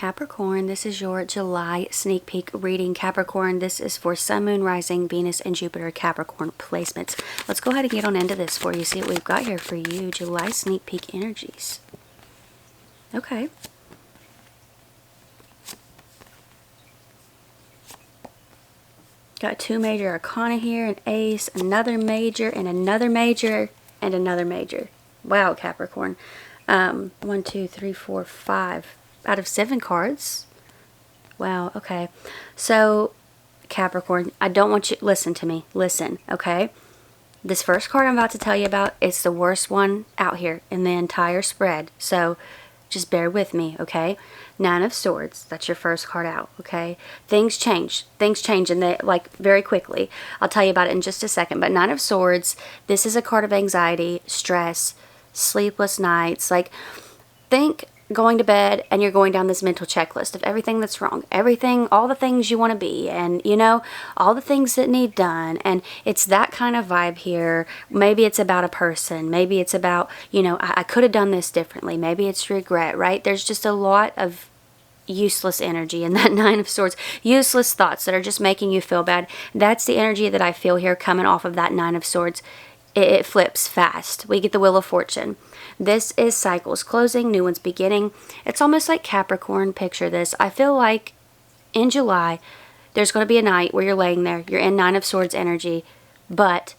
Capricorn, this is your July sneak peek reading. Capricorn, this is for Sun, Moon, Rising, Venus, and Jupiter Capricorn placements. Let's go ahead and get on into this for you. See what we've got here for you. July sneak peek energies. Okay. Got two major arcana here, an ace, another major, and another major, and another major. Wow, Capricorn. 1, 2, 3, 4, 5 out of 7 cards. Wow, okay. So, Capricorn, I don't want you... Listen to me. Listen, okay? This first card I'm about to tell you about, it's the worst one out here in the entire spread. So, just bear with me, okay? 9 of Swords. That's your first card out, okay? Things change. Things change, and they, like, very quickly. I'll tell you about it in just a second. But 9 of Swords, this is a card of anxiety, stress, sleepless nights. Like, think going to bed and you're going down this mental checklist of everything that's wrong, everything, all the things you want to be, and you know, all the things that need done. And it's that kind of vibe here. Maybe it's about a person, maybe it's about, you know, I could have done this differently, maybe it's regret, right? There's just a lot of useless energy in that 9 of Swords, useless thoughts that are just making you feel bad. That's the energy that I feel here coming off of that 9 of Swords. It flips fast. We get the Wheel of Fortune. This is cycles closing, new ones beginning. It's almost like Capricorn. Picture this. I feel like in July, there's going to be a night where you're laying there. You're in 9 of Swords energy. But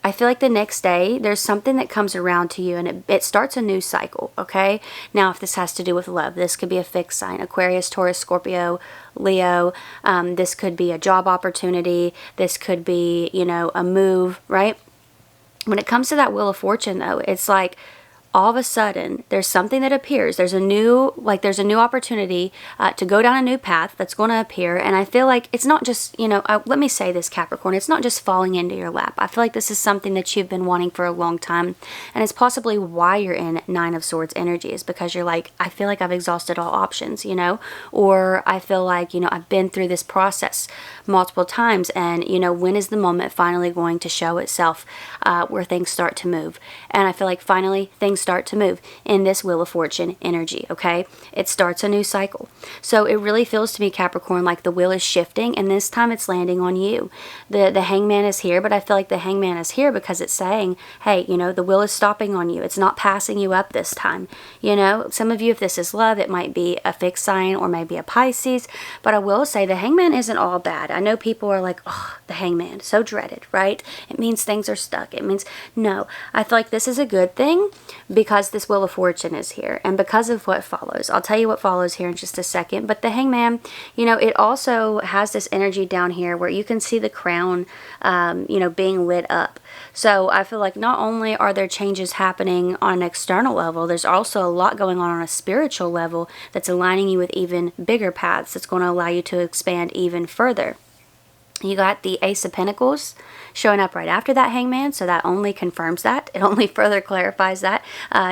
I feel like the next day, there's something that comes around to you and it starts a new cycle, okay? Now, if this has to do with love, this could be a fixed sign. Aquarius, Taurus, Scorpio, Leo. This could be a job opportunity. This could be, you know, a move, right? When it comes to that Wheel of Fortune, though, it's like all of a sudden there's something that appears. There's a new opportunity to go down a new path that's going to appear. And I feel like it's not just, you know, let me say this, Capricorn, it's not just falling into your lap. I feel like this is something that you've been wanting for a long time. And it's possibly why you're in 9 of Swords energy, is because you're like, I feel like I've exhausted all options, you know, or I feel like, you know, I've been through this process multiple times, and, you know, when is the moment finally going to show itself where things start to move? And I feel like finally things start to move in this Wheel of Fortune energy, okay? It starts a new cycle. So it really feels to me, Capricorn, like the wheel is shifting, and this time it's landing on you. The Hangman is here, but I feel like the Hangman is here because it's saying, hey, you know, the wheel is stopping on you. It's not passing you up this time. You know, some of you, if this is love, it might be a fixed sign or maybe a Pisces, but I will say the Hangman isn't all bad. I know people are like, oh, the Hangman, so dreaded, right? It means things are stuck. It means, no, I feel like this is a good thing because this Wheel of Fortune is here and because of what follows. I'll tell you what follows here in just a second. But the Hangman, you know, it also has this energy down here where you can see the crown, you know, being lit up. So I feel like not only are there changes happening on an external level, there's also a lot going on a spiritual level that's aligning you with even bigger paths that's going to allow you to expand even further. You got the Ace of Pentacles showing up right after that Hangman, so that only confirms that. It only further clarifies that,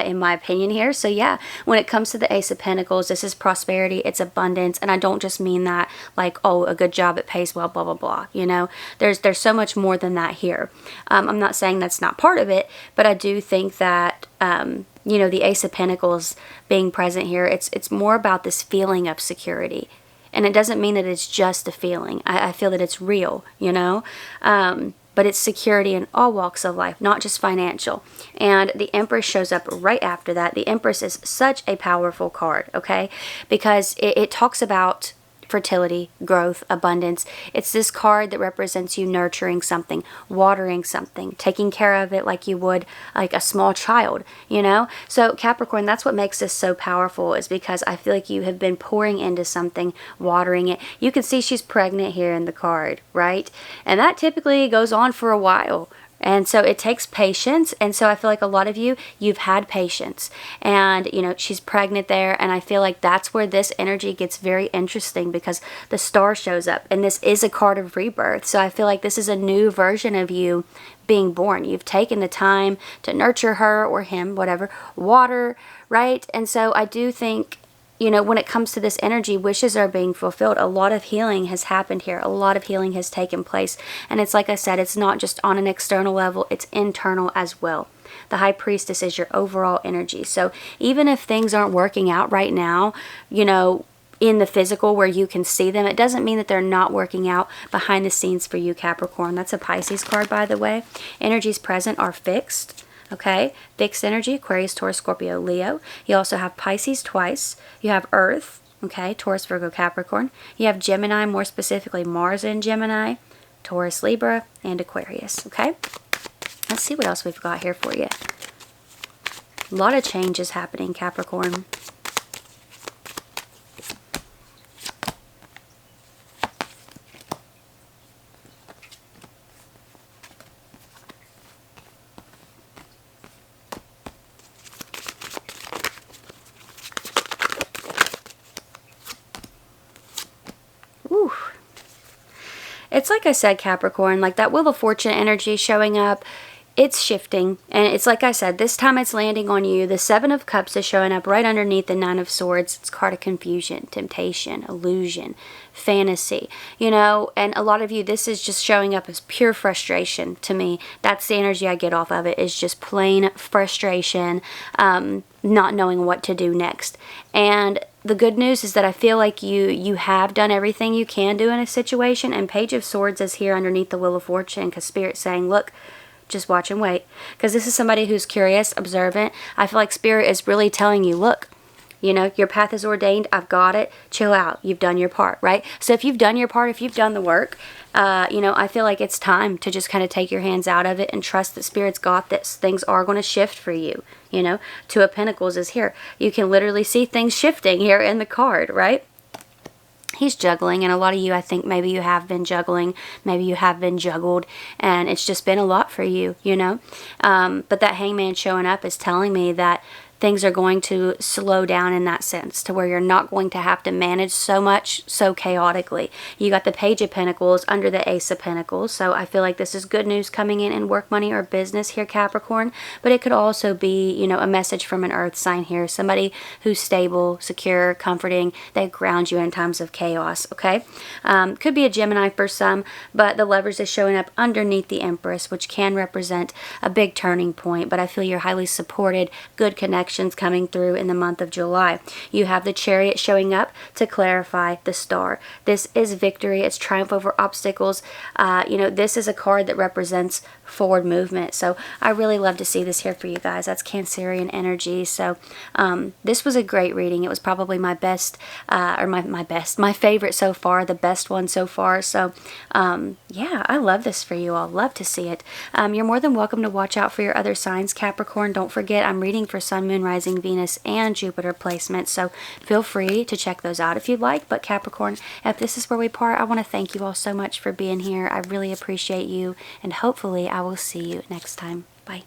in my opinion here. So yeah, when it comes to the Ace of Pentacles, this is prosperity, it's abundance, and I don't just mean that like, oh, a good job, it pays well, blah, blah, blah. You know, there's so much more than that here. I'm not saying that's not part of it, but I do think that, you know, the Ace of Pentacles being present here, it's more about this feeling of security. And it doesn't mean that it's just a feeling. I feel that it's real, you know. But it's security in all walks of life, not just financial. And the Empress shows up right after that. The Empress is such a powerful card, okay? Because it talks about fertility, growth, abundance. It's this card that represents you nurturing something, watering something, taking care of it like you would like a small child, you know? So Capricorn, that's what makes this so powerful, is because I feel like you have been pouring into something, watering it. You can see she's pregnant here in the card, right? And that typically goes on for a while. And so it takes patience. And so I feel like a lot of you, you've had patience. And, you know, she's pregnant there. And I feel like that's where this energy gets very interesting because the star shows up. And this is a card of rebirth. So I feel like this is a new version of you being born. You've taken the time to nurture her or him, whatever, water, right? And so I do think, you know, when it comes to this energy, wishes are being fulfilled. A lot of healing has happened here. A lot of healing has taken place. And it's like I said, it's not just on an external level, it's internal as well. The High Priestess is your overall energy. So even if things aren't working out right now, you know, in the physical where you can see them. It doesn't mean that they're not working out behind the scenes for you, Capricorn. That's a Pisces card, by the way. Energies present are fixed. Okay, fixed energy, Aquarius, Taurus, Scorpio, Leo. You also have Pisces twice. You have Earth, okay, Taurus, Virgo, Capricorn. You have Gemini, more specifically Mars in Gemini, Taurus, Libra, and Aquarius, okay? Let's see what else we've got here for you. A lot of changes happening, Capricorn. Ooh. It's like I said, Capricorn, like that Wheel of Fortune energy showing up. It's shifting, and it's like I said, this time it's landing on you. The Seven of Cups is showing up right underneath the Nine of Swords. It's a card of confusion, temptation, illusion, fantasy, you know, and a lot of you, this is just showing up as pure frustration to me. That's the energy I get off of it, is just plain frustration, not knowing what to do next. And the good news is that I feel like you have done everything you can do in a situation, and Page of Swords is here underneath the Wheel of Fortune because Spirit's saying, look, just watch and wait. Because this is somebody who's curious, observant. I feel like Spirit is really telling you, look, you know, your path is ordained. I've got it. Chill out. You've done your part, right? So if you've done your part, if you've done the work, you know, I feel like it's time to just kind of take your hands out of it and trust that Spirit's got this. Things are going to shift for you, you know. Two of Pentacles is here. You can literally see things shifting here in the card, right? He's juggling, and a lot of you, I think maybe you have been juggling, maybe you have been juggled, and it's just been a lot for you, you know. But that Hangman showing up is telling me that things are going to slow down in that sense, to where you're not going to have to manage so much so chaotically. You got the Page of Pentacles under the Ace of Pentacles, so I feel like this is good news coming in work, money, or business here, Capricorn. But it could also be, you know, a message from an earth sign here, somebody who's stable, secure, comforting. They ground you in times of chaos, okay? Could be a Gemini for some, but the Lovers is showing up underneath the Empress, which can represent a big turning point. But I feel you're highly supported, good connection coming through in the month of July. You have the Chariot showing up to clarify the Star. This is victory. It's triumph over obstacles. You know, this is a card that represents forward movement. So I really love to see this here for you guys. That's Cancerian energy. So this was a great reading. It was probably my best, or my favorite so far, the best one so far. So yeah, I love this for you all. Love to see it. You're more than welcome to watch out for your other signs, Capricorn. Don't forget, I'm reading for Sun, Moon, Rising, Venus, and Jupiter placements, so feel free to check those out if you'd like. But Capricorn, if this is where we part, I want to thank you all so much for being here. I really appreciate you, and hopefully I will see you next time. Bye.